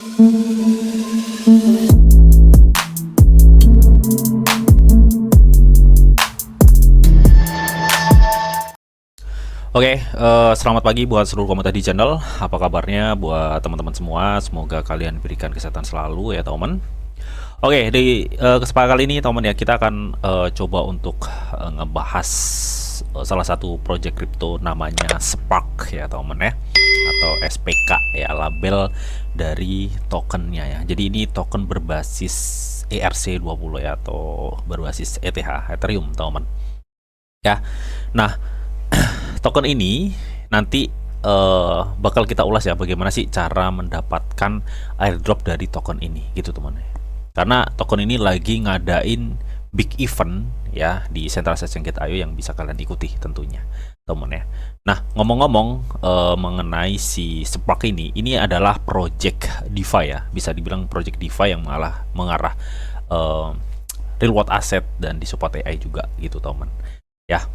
Oke, selamat pagi buat seluruh komunitas di channel. Apa kabarnya buat teman-teman semua? Semoga kalian diberikan kesehatan selalu ya teman. Oke, di kesempatan kali ini teman ya, kita akan coba untuk ngebahas salah satu project crypto namanya Spark ya teman ya, atau SPK ya, label dari tokennya ya. Jadi ini token berbasis ERC20 ya, atau berbasis ETH, Ethereum teman ya. Nah, token ini nanti bakal kita ulas ya, bagaimana sih cara mendapatkan airdrop dari token ini gitu teman. Karena token ini lagi ngadain big event ya di Centralized Exchange.io yang bisa kalian ikuti tentunya teman ya. Nah, ngomong-ngomong mengenai si Spark ini adalah project DeFi ya, bisa dibilang project DeFi yang malah mengarah real world asset dan disupport AI juga gitu teman ya.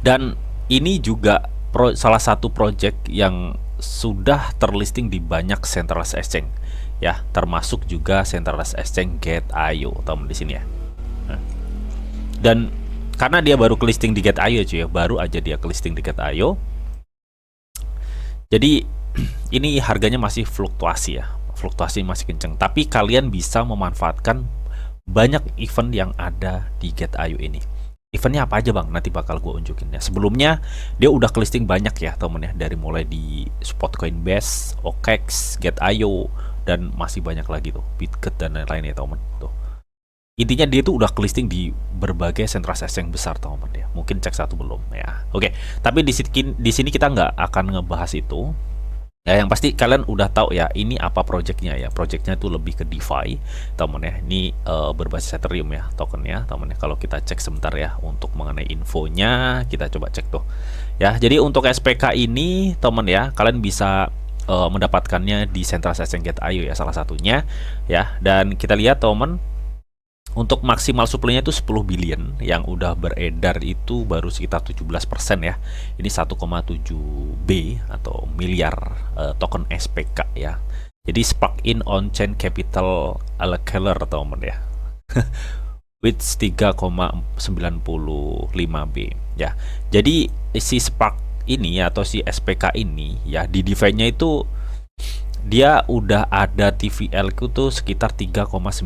Dan ini juga salah satu project yang sudah terlisting di banyak centralized exchange ya, termasuk juga centralized exchange Gate.io teman di sini ya. Nah, dan karena dia baru listing di Gate.io cuy ya, baru aja dia listing di Gate.io, jadi ini harganya masih fluktuasi ya, fluktuasi masih kenceng, tapi kalian bisa memanfaatkan banyak event yang ada di Gate.io ini. Eventnya apa aja bang? Nanti bakal gue unjukin ya. Sebelumnya dia udah listing banyak ya temen ya, dari mulai di spot Coinbase, OKEX, Gate.io, dan masih banyak lagi tuh, Bitget dan lain-lain ya temen tuh. Intinya dia tuh udah listing di berbagai centralized exchange besar temen ya. Mungkin cek satu belum ya. Oke, tapi di sini kita nggak akan ngebahas itu. Ya, yang pasti kalian udah tahu ya ini apa projectnya ya. Projectnya itu lebih ke DeFi temen ya. Ini berbasis Ethereum ya tokennya temen ya. Kalau kita cek sebentar ya untuk mengenai infonya, kita coba cek tuh ya. Jadi untuk SPK ini temen ya, kalian bisa mendapatkannya di Centralized Exchange.io ya, salah satunya ya. Dan kita lihat temen, untuk maksimal supply-nya itu 10 billion, yang udah beredar itu baru sekitar 17% ya. Ini 1,7 B atau miliar token SPK ya. Jadi Spark in on-chain capital allocator teman ya. With 3,95 B ya. Jadi si Spark ini atau si SPK ini ya, di DeFi-nya itu dia udah ada TVL itu sekitar 3,95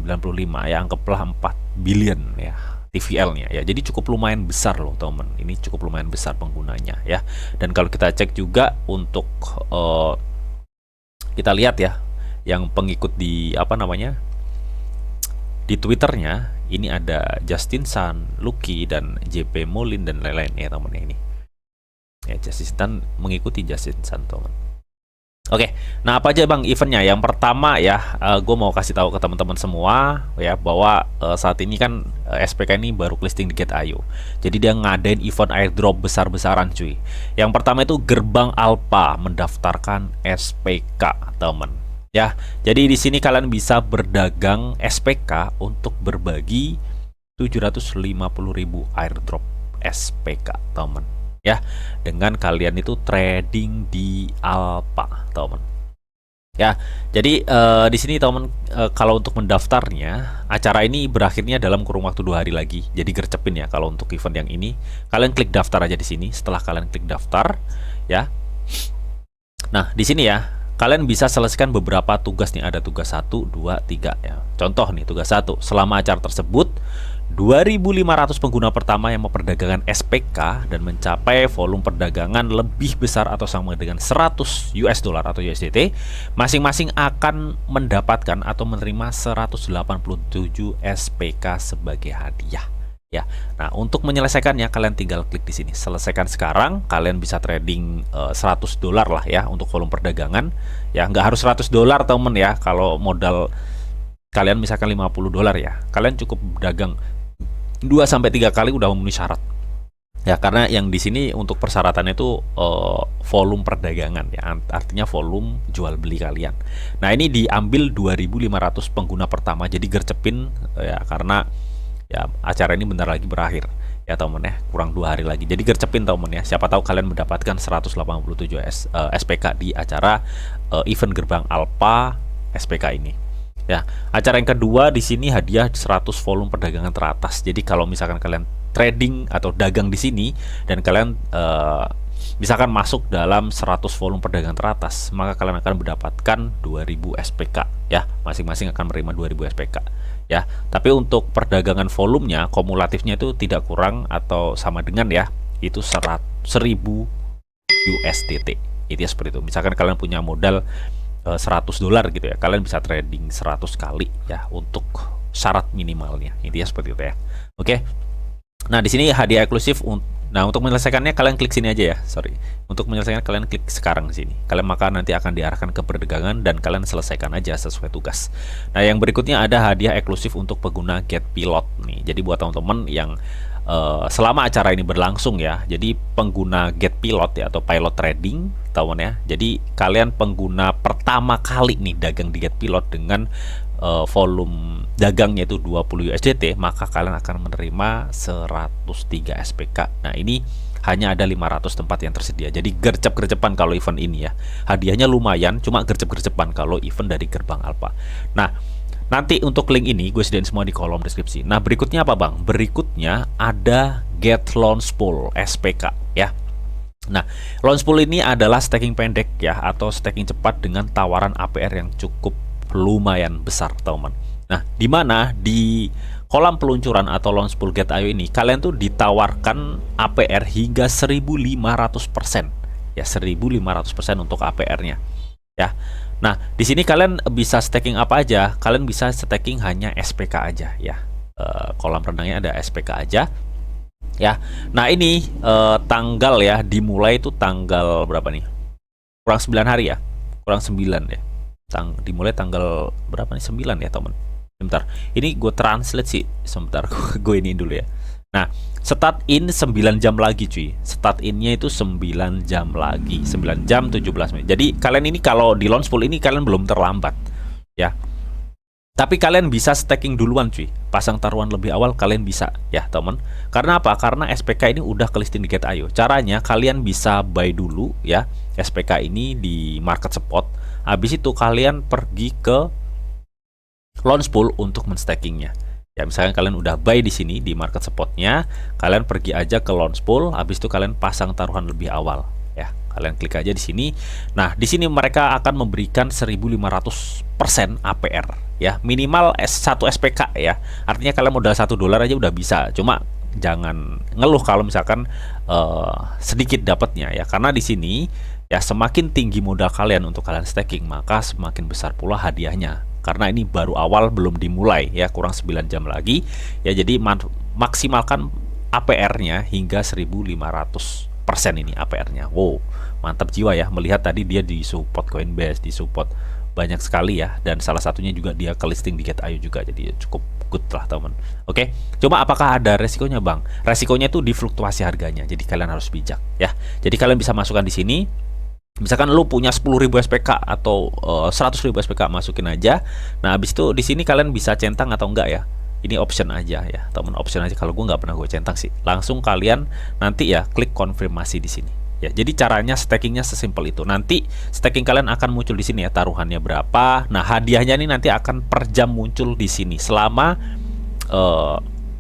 ya, anggaplah 4 billion ya TVL-nya ya. Jadi cukup lumayan besar loh teman. Ini cukup lumayan besar penggunanya ya. Dan kalau kita cek juga untuk kita lihat ya, yang pengikut di apa namanya, di Twitternya ini ada Justin Sun, Lucky, dan JP Molin dan lain-lain ya teman ini. Ya, Justin Sun mengikuti Justin Sun teman. Oke, nah apa aja bang eventnya? Yang pertama ya, gue mau kasih tahu ke teman-teman semua ya, bahwa saat ini kan SPK ini baru listing di Gate.io. Jadi dia ngadain event airdrop besar-besaran cuy. Yang pertama itu gerbang alpha mendaftarkan SPK temen ya. Jadi di sini kalian bisa berdagang SPK untuk berbagi 750.000 airdrop SPK temen ya, dengan kalian itu trading di alpha teman ya. Jadi di sini teman, kalau untuk mendaftarnya, acara ini berakhirnya dalam kurun waktu 2 hari lagi. Jadi gercepin ya, kalau untuk event yang ini kalian klik daftar aja di sini. Setelah kalian klik daftar ya, nah di sini ya kalian bisa selesaikan beberapa tugas nih. Ada tugas 1, 2, 3 ya. Contoh nih, tugas 1, selama acara tersebut 2.500 pengguna pertama yang memperdagangkan SPK dan mencapai volume perdagangan lebih besar atau sama dengan 100 US dollar atau USDT, masing-masing akan mendapatkan atau menerima 187 SPK sebagai hadiah ya. Nah, untuk menyelesaikannya kalian tinggal klik di sini, selesaikan sekarang. Kalian bisa trading 100 dolar lah ya untuk volume perdagangan ya. Nggak harus 100 dolar temen ya. Kalau modal kalian misalkan 50 dolar ya, kalian cukup dagang 2-3 kali udah memenuhi syarat ya. Karena yang di sini untuk persyaratannya itu volume perdagangan ya, artinya volume jual beli kalian. Nah, ini diambil 2.500 pengguna pertama, jadi gercepin ya, karena ya acara ini bentar lagi berakhir ya temen ya, kurang 2 hari lagi. Jadi gercepin temen ya, siapa tahu kalian mendapatkan 187 SPK di acara event gerbang alpha SPK ini. Ya, acara yang kedua di sini hadiah 100 volume perdagangan teratas. Jadi kalau misalkan kalian trading atau dagang di sini dan kalian misalkan masuk dalam 100 volume perdagangan teratas, maka kalian akan mendapatkan 2000 SPK ya. Masing-masing akan menerima 2000 SPK ya. Tapi untuk perdagangan volumenya kumulatifnya itu tidak kurang atau sama dengan ya, itu 1000 USDT. Itu ya seperti itu. Misalkan kalian punya modal $100 gitu ya, kalian bisa trading 100 kali ya untuk syarat minimalnya. Intinya seperti itu ya. Oke. Nah, di sini hadiah eksklusif. Nah, untuk menyelesaikannya kalian klik sini aja ya. Sorry. Untuk menyelesaikan kalian klik sekarang di sini. Kalian maka nanti akan diarahkan ke perdagangan dan kalian selesaikan aja sesuai tugas. Nah, yang berikutnya ada hadiah eksklusif untuk pengguna Get Pilot nih. Jadi buat teman-teman yang selama acara ini berlangsung ya, jadi pengguna Get Pilot ya atau Pilot Trading, teman ya. Jadi kalian pengguna pertama kali nih dagang di Get Pilot dengan volume dagangnya itu 20 USDT, maka kalian akan menerima 103 SPK. Nah, ini hanya ada 500 tempat yang tersedia. Jadi gercep-gercepan kalau event ini ya. Hadiahnya lumayan, cuma gercep-gercepan kalau event dari Gerbang Alpha. Nah, nanti untuk link ini gue sediain semua di kolom deskripsi. Nah, berikutnya apa bang? Berikutnya ada Get Launch Pool SPK ya. Nah, launch pool ini adalah staking pendek ya, atau staking cepat dengan tawaran APR yang cukup lumayan besar teman. Nah, di mana di kolam peluncuran atau launch pool Get.io ini kalian tuh ditawarkan APR hingga 1500% ya, 1500% untuk APR-nya ya. Nah, di sini kalian bisa staking apa aja? Kalian bisa staking hanya SPK aja ya. Kolam renangnya ada SPK aja ya. Nah, ini tanggal ya, dimulai itu tanggal berapa nih? Kurang 9 hari ya. Kurang 9 ya. Dimulai tanggal berapa nih? 9 ya, teman. Sebentar. Ini gue translate sih. Sebentar, gue ini dulu ya. Nah, start in 9 jam lagi cuy. Start innya itu 9 jam lagi, 9 jam 17 menit. Jadi kalian ini kalau di launch pool ini kalian belum terlambat ya. Tapi kalian bisa staking duluan cuy. Pasang taruhan lebih awal kalian bisa ya teman. Karena apa? Karena SPK ini udah kelisting di Get.io. Caranya kalian bisa buy dulu ya SPK ini di market spot. Habis itu kalian pergi ke launch pool untuk menstakingnya. Ya, misalkan kalian udah buy di sini di market spotnya, kalian pergi aja ke launch pool, habis itu kalian pasang taruhan lebih awal ya. Kalian klik aja di sini. Nah, di sini mereka akan memberikan 1500% APR ya, minimal 1 SPK ya. Artinya kalian modal $1 aja udah bisa. Cuma jangan ngeluh kalau misalkan sedikit dapatnya ya, karena di sini ya semakin tinggi modal kalian untuk kalian staking, maka semakin besar pula hadiahnya. Karena ini baru awal, belum dimulai ya, kurang 9 jam lagi ya. Jadi maksimalkan APR-nya hingga 1500% ini APR-nya. Wow, mantap jiwa ya. Melihat tadi dia disupport Coinbase, disupport banyak sekali ya, dan salah satunya juga dia ke listing di Get.io juga. Jadi cukup good lah teman. Oke, cuma apakah ada resikonya bang? Resikonya itu di fluktuasi harganya. Jadi kalian harus bijak ya. Jadi kalian bisa masukkan di sini. Misalkan lu punya 10.000 SPK atau 100.000 SPK, masukin aja. Nah, habis itu di sini kalian bisa centang atau enggak ya. Ini option aja ya, teman, option aja. Kalau gue nggak pernah gue centang sih. Langsung kalian nanti ya klik konfirmasi di sini. Ya, jadi caranya stakingnya sesimpel itu. Nanti staking kalian akan muncul di sini ya, taruhannya berapa. Nah, hadiahnya ini nanti akan per jam muncul di sini selama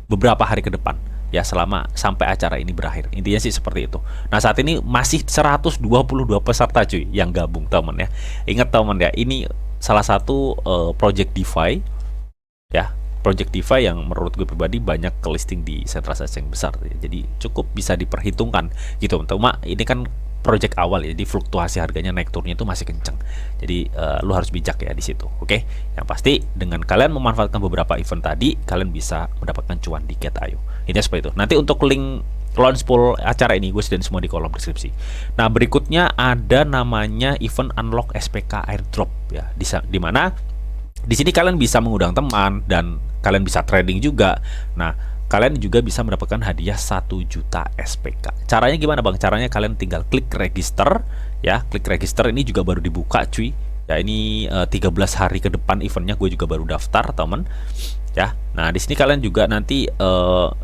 beberapa hari ke depan. Ya, selama sampai acara ini berakhir. Intinya sih seperti itu. Nah, saat ini masih 122 peserta cuy yang gabung teman ya. Ingat teman ya, ini salah satu project DeFi ya. Project DeFi yang menurut gue pribadi banyak ke listing di sentralisasi yang besar ya. Jadi cukup bisa diperhitungkan gitu. Cuma ini kan project awal ya, jadi fluktuasi harganya naik turunnya itu masih kenceng. Jadi lu harus bijak ya di situ. Oke. Yang pasti dengan kalian memanfaatkan beberapa event tadi, kalian bisa mendapatkan cuan di Get.io. Ini seperti itu. Nanti untuk link launch pool acara ini gue sediain semua di kolom deskripsi. Nah, berikutnya ada namanya event unlock SPK airdrop ya. Di mana di sini kalian bisa mengundang teman dan kalian bisa trading juga. Nah, kalian juga bisa mendapatkan hadiah 1 juta SPK. Caranya gimana bang? Caranya kalian tinggal klik register ya. Klik register ini juga baru dibuka cuy. Ya, ini 13 hari ke depan eventnya, gue juga baru daftar teman ya. Nah, di sini kalian juga nanti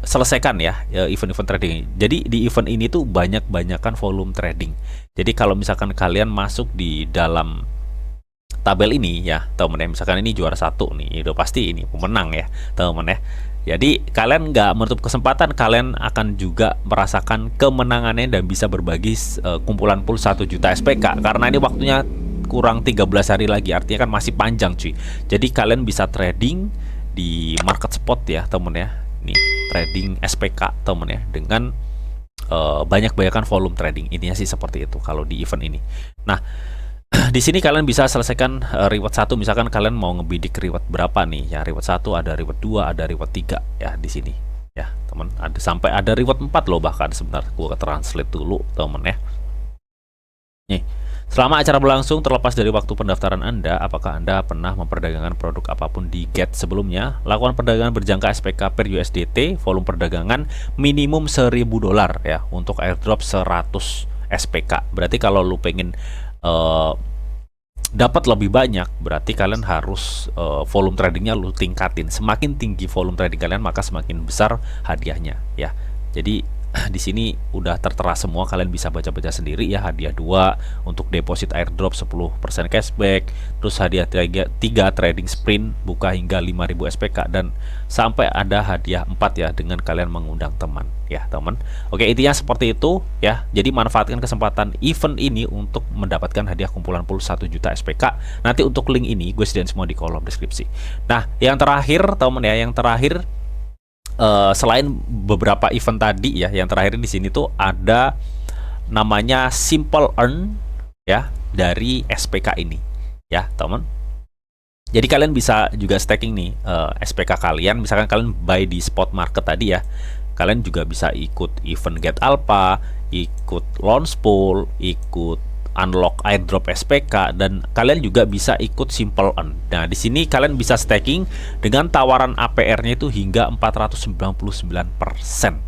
selesaikan ya event-event trading. Jadi di event ini tuh banyak-banyakan volume trading. Jadi kalau misalkan kalian masuk di dalam tabel ini ya teman ya, misalkan ini juara 1 nih, udah pasti ini pemenang ya teman ya. Jadi kalian nggak menutup kesempatan kalian akan juga merasakan kemenangannya dan bisa berbagi kumpulan pool 1 juta SPK, karena ini waktunya kurang 13 hari lagi, artinya kan masih panjang cuy. Jadi kalian bisa trading di market spot ya temen ya, nih trading SPK temen ya, dengan banyak-banyakan volume trading. Intinya sih seperti itu kalau di event ini. Nah di sini kalian bisa selesaikan reward 1, misalkan kalian mau ngebidik reward berapa nih ya, reward 1 ada reward 2 ada reward 3 ya di sini ya teman, ada sampai ada reward 4 loh bahkan. Sebentar gua translate dulu temen ya. Nih, selama acara berlangsung terlepas dari waktu pendaftaran Anda, apakah Anda pernah memperdagangkan produk apapun di GET sebelumnya? Lakukan perdagangan berjangka SPK per USDT, volume perdagangan minimum $1.000 ya untuk airdrop 100 SPK. Berarti kalau lu pengen dapat lebih banyak, berarti kalian harus volume tradingnya lu tingkatin. Semakin tinggi volume trading kalian, maka semakin besar hadiahnya ya. Jadi di sini udah tertera semua, kalian bisa baca-baca sendiri ya. Hadiah 2 untuk deposit airdrop 10% cashback, terus hadiah 3 trading sprint buka hingga 5.000 SPK, dan sampai ada hadiah 4 ya dengan kalian mengundang teman ya teman. Oke, intinya seperti itu ya. Jadi manfaatkan kesempatan event ini untuk mendapatkan hadiah kumpulan pool 1 juta SPK. Nanti untuk link ini gue sediain semua di kolom deskripsi. Nah yang terakhir teman ya, yang terakhir selain beberapa event tadi ya, yang terakhir di sini tuh ada namanya Simple Earn ya dari SPK ini ya teman. Jadi kalian bisa juga staking nih SPK kalian, misalkan kalian buy di spot market tadi ya, kalian juga bisa ikut event Get Alpha, ikut launch pool, ikut unlock airdrop SPK, dan kalian juga bisa ikut Simple Earn. Nah, di sini kalian bisa staking dengan tawaran APR-nya itu hingga 499%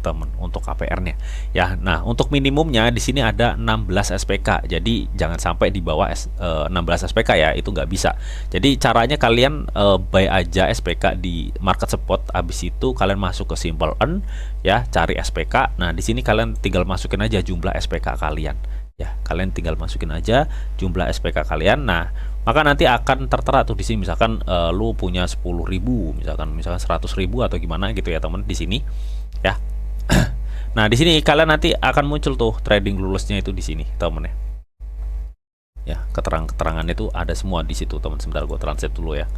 teman untuk APR-nya. Ya, nah untuk minimumnya di sini ada 16 SPK. Jadi jangan sampai di bawah 16 SPK ya, itu nggak bisa. Jadi caranya kalian buy aja SPK di market spot, habis itu kalian masuk ke Simple Earn ya, cari SPK. Nah, di sini kalian tinggal masukin aja jumlah SPK kalian. Ya, kalian tinggal masukin aja jumlah SPK kalian. Nah, maka nanti akan tertera tuh di sini, misalkan lu punya 10.000, misalkan 100.000 atau gimana gitu ya teman di sini ya. Nah, di sini kalian nanti akan muncul tuh trading lulusnya itu di sini teman ya. Ya, keterangannya itu ada semua di situ teman. Sebentar gue translate dulu ya.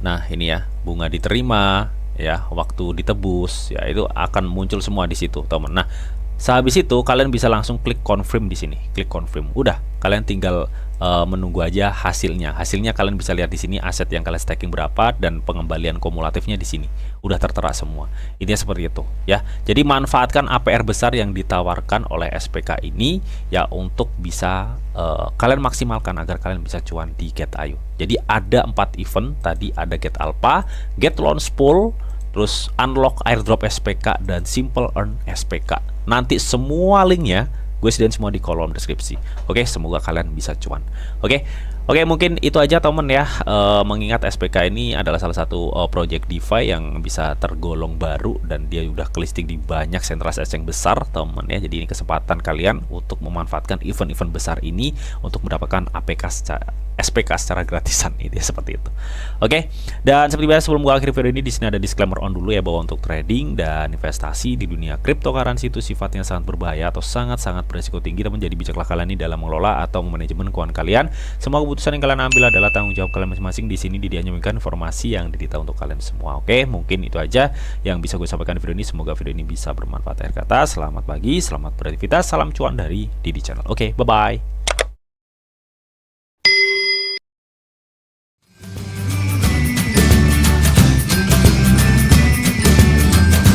Nah, ini ya, bunga diterima ya, waktu ditebus ya, itu akan muncul semua di situ teman. Nah, sehabis itu kalian bisa langsung klik confirm di sini, klik confirm. Udah, kalian tinggal menunggu aja hasilnya. Hasilnya kalian bisa lihat di sini, aset yang kalian staking berapa dan pengembalian kumulatifnya di sini. Udah tertera semua. Intinya seperti itu ya. Jadi manfaatkan APR besar yang ditawarkan oleh SPK ini ya untuk bisa kalian maksimalkan agar kalian bisa cuan di Get.io. Jadi ada 4 event tadi, ada Get Alpha, Get Launch Pool, terus unlock airdrop SPK, dan Simple Earn SPK. Nanti semua linknya gue sediain semua di kolom deskripsi. Oke, semoga kalian bisa cuan. Oke, mungkin itu aja temen ya. Mengingat SPK ini adalah salah satu project DeFi yang bisa tergolong baru dan dia udah kelisting di banyak sentralitas exchange besar temen ya. Jadi ini kesempatan kalian untuk memanfaatkan event-event besar ini untuk mendapatkan SPK secara gratisan, itu ya, seperti itu. Oke, dan seperti biasa sebelum gue akhiri video ini, di sini ada disclaimer on dulu ya, bahwa untuk trading dan investasi di dunia cryptocurrency itu sifatnya sangat berbahaya atau sangat-sangat berisiko tinggi, dan menjadi bijaklah kalian ini dalam mengelola atau memanajemen keuangan kalian. Semua keputusan yang kalian ambil adalah tanggung jawab kalian masing-masing. Di sini dia hanya memberikan informasi yang didita untuk kalian semua. Oke, mungkin itu aja yang bisa gue sampaikan di video ini. Semoga video ini bisa bermanfaat. Akhir kata, selamat pagi, selamat beraktivitas, salam cuan dari Didi Channel. Oke, bye-bye.